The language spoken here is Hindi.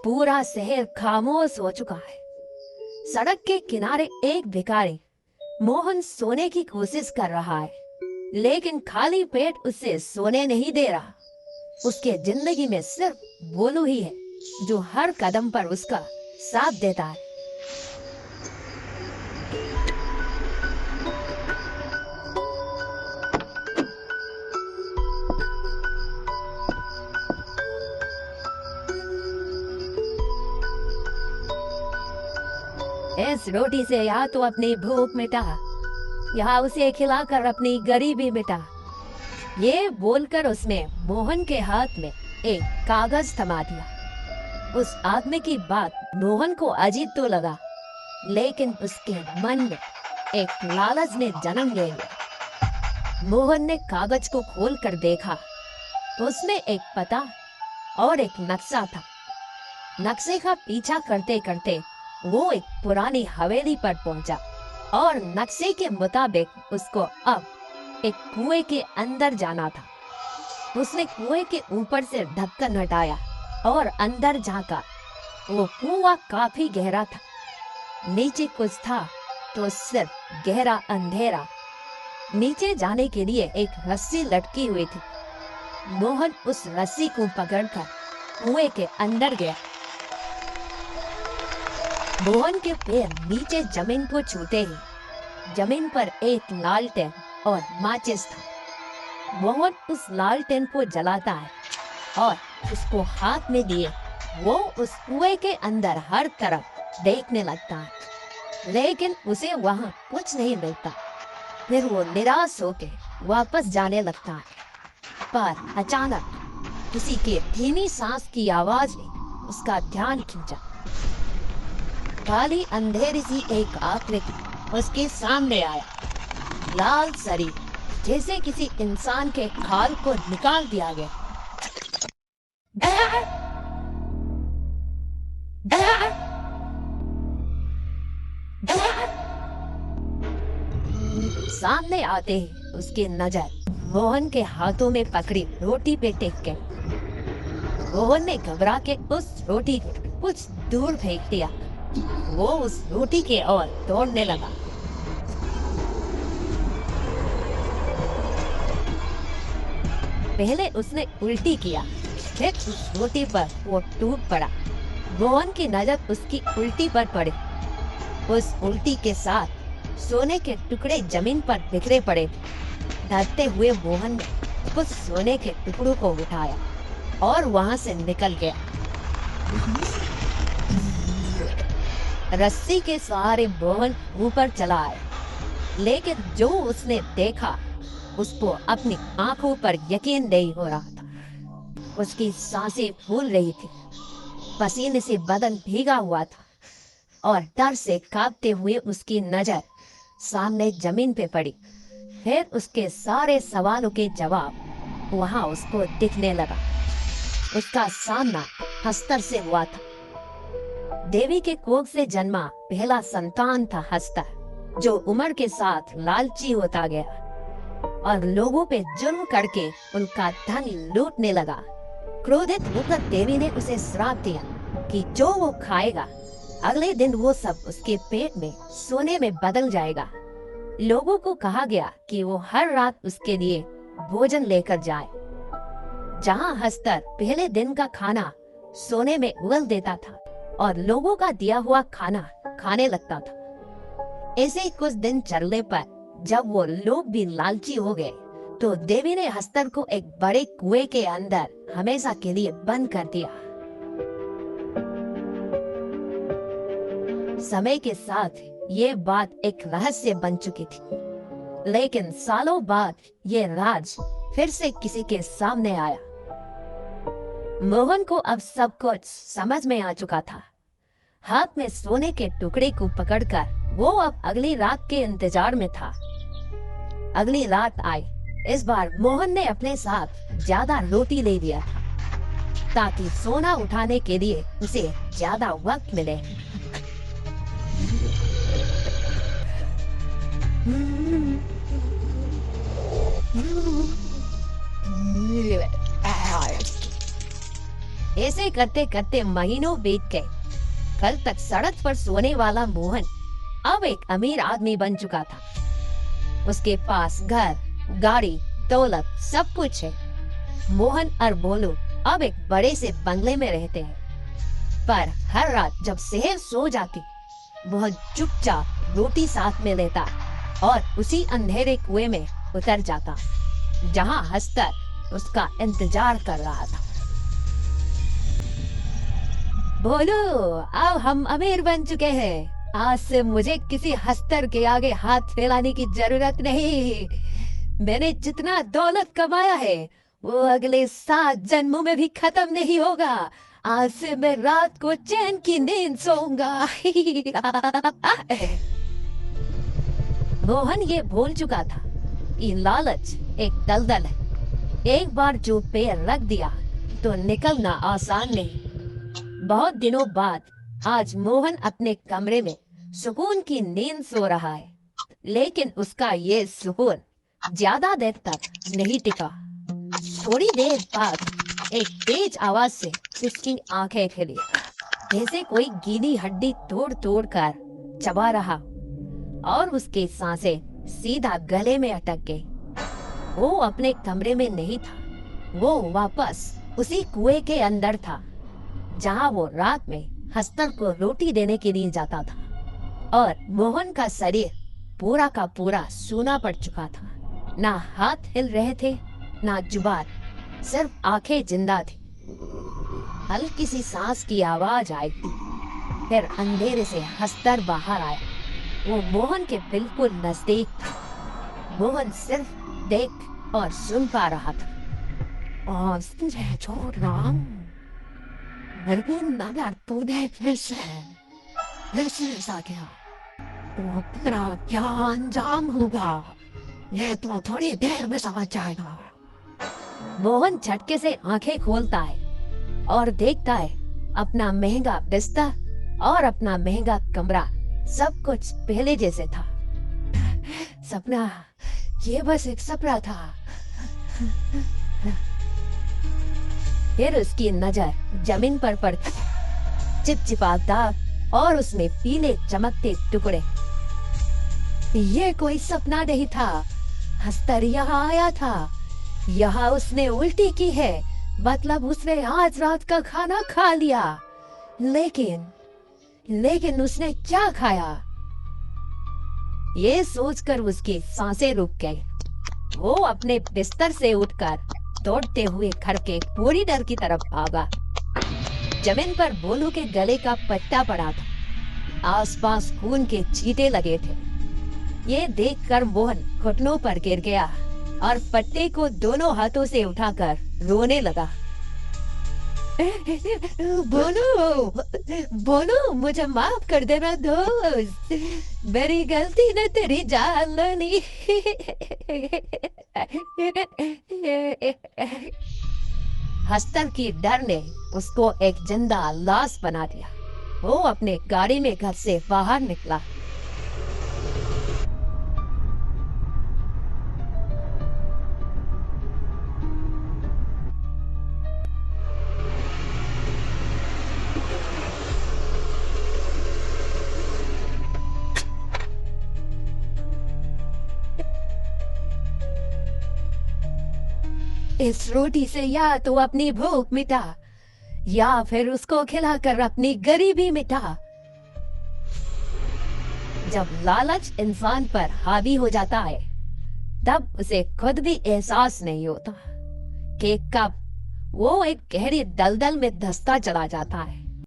पूरा शहर खामोश हो चुका है। सड़क के किनारे एक भिखारी मोहन सोने की कोशिश कर रहा है, लेकिन खाली पेट उसे सोने नहीं दे रहा। उसके जिंदगी में सिर्फ बोलू ही है जो हर कदम पर उसका साथ देता है। इस रोटी से या तो अपनी भूख मिटा या उसे खिलाकर अपनी गरीबी मिटा। ये बोलकर उसने मोहन के हाथ में एक कागज थमा दिया। उस आदमी की बात मोहन को अजीब तो लगा, लेकिन उसके मन में एक लालच ने जन्म ले लिया। मोहन ने कागज को खोलकर देखा। उसमें एक पता और एक नक्शा था। नक्शे का पीछा करते करते वो एक पुरानी हवेली पर पहुंचा और नक्शे के मुताबिक उसको अब एक कुएं के अंदर जाना था। उसने कुएं के ऊपर से ढक्कन हटाया और अंदर झांका। वो कुआं काफी गहरा था। नीचे कुछ था तो सिर्फ गहरा अंधेरा। नीचे जाने के लिए एक रस्सी लटकी हुई थी। मोहन उस रस्सी को पकड़कर कुएं के अंदर गया। मोहन के पैर नीचे जमीन को छूते ही जमीन पर एक लालटेन और माचिस था। मोहन उस लालटेन को जलाता है और उसको हाथ में लिए वो उस कुएं के अंदर हर तरफ देखने लगता है, लेकिन उसे वहां कुछ नहीं मिलता। फिर वो निराश होके वापस जाने लगता है। पर अचानक किसी के धीमी सांस की आवाज ने उसका ध्यान खींचा। काली अंधेरी सी एक आकृति उसके सामने आया, लाल शरीर, जैसे किसी इंसान के खाल को निकाल दिया गया। सामने आते ही उसकी नजर मोहन के हाथों में पकड़ी रोटी पे टिक गई। मोहन ने घबरा के उस रोटी को कुछ दूर फेंक दिया। वो उस रोटी के ओर दौड़ने लगा। पहले उसने उल्टी किया, फिर उस रोटी पर वो टूट पड़ा। मोहन की नजर उसकी उल्टी पर पड़ी। उस उल्टी के साथ सोने के टुकड़े जमीन पर बिखरे पड़े। डरते हुए मोहन ने उस सोने के टुकड़ों को उठाया और वहां से निकल गया। रस्सी के सहारे मोहन ऊपर चला आया, लेकिन जो उसने देखा उसको अपनी आंखों पर यकीन नहीं हो रहा था। उसकी सांसें फूल रही थी, पसीने से बदन भीगा हुआ था और डर से कांपते हुए उसकी नजर सामने जमीन पे पड़ी। फिर उसके सारे सवालों के जवाब वहां उसको दिखने लगा। उसका सामना हस्तर से हुआ था। देवी के कोख से जन्मा पहला संतान था हस्तर, जो उम्र के साथ लालची होता गया और लोगों पे जुर्म करके उनका धन लूटने लगा। क्रोधित होकर देवी ने उसे श्राप दिया कि जो वो खाएगा अगले दिन वो सब उसके पेट में सोने में बदल जाएगा। लोगों को कहा गया कि वो हर रात उसके लिए भोजन लेकर जाए। जहां हस्तर पहले दिन का खाना सोने में उगल देता था और लोगों का दिया हुआ खाना खाने लगता था। ऐसे ही कुछ दिन चलने पर जब वो लोग भी लालची हो गए तो देवी ने हस्तर को एक बड़े कुएं के अंदर हमेशा के लिए बंद कर दिया। समय के साथ ये बात एक रहस्य बन चुकी थी, लेकिन सालों बाद ये राज फिर से किसी के सामने आया। मोहन को अब सब कुछ समझ में आ चुका था। हाथ में सोने के टुकड़े को पकड़कर वो अब अगली रात के इंतजार में था। अगली रात आई। इस बार मोहन ने अपने साथ ज्यादा रोटी ले लिया था ताकि सोना उठाने के लिए उसे ज्यादा वक्त मिले। ऐसे करते करते महीनों बीत गए। कल तक सड़क पर सोने वाला मोहन अब एक अमीर आदमी बन चुका था। उसके पास घर, गाड़ी, दौलत सब कुछ है। मोहन और बोलू अब एक बड़े से बंगले में रहते हैं। पर हर रात जब सेहर सो जाती, मोहन चुपचाप रोटी साथ में लेता और उसी अंधेरे कुएं में उतर जाता, जहां हंसकर उसका इंतजार कर रहा था। बोलो, अब हम अमीर बन चुके हैं। आज से मुझे किसी हस्तर के आगे हाथ फैलाने की जरूरत नहीं। मैंने जितना दौलत कमाया है वो अगले 7 जन्मों में भी खत्म नहीं होगा। आज से मैं रात को चैन की नींद सोऊंगा। मोहन ये भूल चुका था कि लालच एक दलदल है। एक बार जो पैर रख दिया तो निकलना आसान नहीं। बहुत दिनों बाद आज मोहन अपने कमरे में सुकून की नींद सो रहा है, लेकिन उसका ये सुकून ज्यादा देर तक नहीं टिका। थोड़ी देर बाद एक तेज आवाज से उसकी आंखें खुली, जैसे कोई गीली हड्डी तोड़ तोड़ कर चबा रहा और उसकी सांसें सीधा गले में अटक गई। वो अपने कमरे में नहीं था, वो वापस उसी कुएं के अंदर था, जहां वो रात में हस्तर को रोटी देने के लिए जाता था। और मोहन का शरीर पूरा का पूरा सूना पड़ चुका था। ना हाथ हिल रहे थे, ना जुबान, सिर्फ आंखें जिंदा थी। हल्की सी सांस की आवाज आई, फिर अंधेरे से हस्तर बाहर आया। वो मोहन के बिल्कुल नजदीक था। मोहन सिर्फ देख और सुन पा रहा था। और छोड़ रहा नगर तूने फिर से ऐसा किया तो तेरा क्या अंजाम होगा ये तो थोड़ी देर में समझ जाएगा। मोहन झटके से आंखें खोलता है और देखता है अपना महंगा बिस्तर और अपना महंगा कमरा, सब कुछ पहले जैसे था। सपना, ये बस एक सपना था। फिर उसकी नजर जमीन पर पड़ती, चिपचिपा दाग और उसमें पीले चमकते टुकड़े। ये कोई सपना नहीं था। हस्तर यहाँ आया था, यहाँ उसने उल्टी की है, मतलब उसने आज रात का खाना खा लिया। लेकिन उसने क्या खाया? ये सोचकर उसकी सांसें रुक गई। वो अपने बिस्तर से उठकर दौड़ते हुए घर के कॉरिडोर की तरफ भागा। जमीन पर बोलू के गले का पट्टा पड़ा था, आसपास खून के छींटे लगे थे। ये देखकर मोहन घुटनों पर गिर गया और पट्टे को दोनों हाथों से उठाकर रोने लगा। बोलू, मुझे माफ कर देना दोस्त, मेरी गलती ने तेरी जान ली। हस्तर की डर ने उसको एक जिंदा लाश बना दिया। वो अपने गाड़ी में घर से बाहर निकला। इस रोटी से या तो अपनी भूख मिटा या फिर उसको खिलाकर अपनी गरीबी मिटा। जब लालच इंसान पर हावी हो जाता है, तब उसे खुद भी एहसास नहीं होता कि कब वो एक गहरी दलदल में धंसता चला जाता है।